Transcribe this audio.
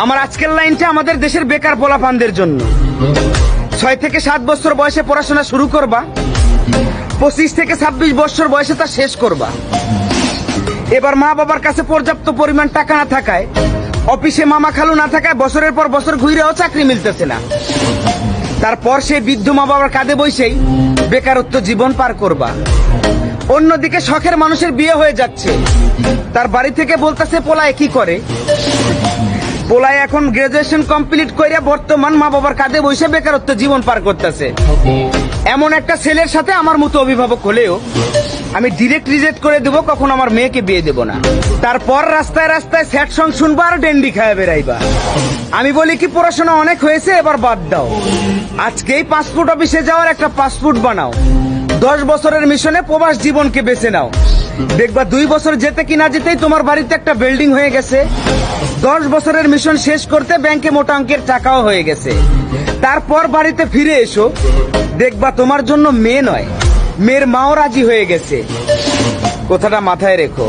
আমার আজকের লাইনটা আমাদের দেশের বেকার পোলাপানদের জন্য। 6 থেকে 7 বছর বয়সে পড়াশোনা শুরু করবা, 25 থেকে 26 বছর বয়সে তা শেষ করবা। এবার মা বাবার কাছে পর্যাপ্ত পরিমাণ টাকা না থাকায়, অফিসে মামা খালু না থাকায় বছরের পর বছর ঘুরেও চাকরি মিলতেছে না। তারপর সেই বৃদ্ধ মা বাবার কাঁধে বসেই বেকারত্ব জীবন পার করবা। অন্যদিকে শখের মানুষের বিয়ে হয়ে যাচ্ছে, তার বাড়ি থেকে বলতেছে পোলায় কি করে। পোলায় এখন গ্রাজুয়েশন কমপ্লিট করে বর্তমান মা বাবার কাঁধে বসে বেকারত্ব জীবন পার করতেছে। এমন একটা ছেলের সাথে আমার মতো অভিভাবক হলেও আমি ডিরেক্ট রিজেক্ট করে দেবো, কখন আমার মেয়েকে বিয়ে দেবো না। তারপর রাস্তায় রাস্তায় স্যাড সং শুনবা আর ডেন্ডি খায় বেড়াইবা। আমি বলি কি, পড়াশোনা অনেক হয়েছে, এবার বাদ দাও। আজকেই পাসপোর্ট অফিসে যাওয়ার একটা পাসপোর্ট বানাও। 10 বছরের মিশনে প্রবাস জীবনকে বেছে নাও। দেখবা 2 বছর যেতে কি না যেতেই তোমার বাড়িতে একটা বিল্ডিং হয়ে গেছে। 10 বছরের মিশন শেষ করতে ব্যাংকে মোটা অঙ্কের টাকাও হয়ে গেছে। তারপর বাড়িতে ফিরে এসো, দেখবা তোমার জন্য মেয়ে নয়, মেয়ের মাও রাজি হয়ে গেছে। কথাটা মাথায় রেখো।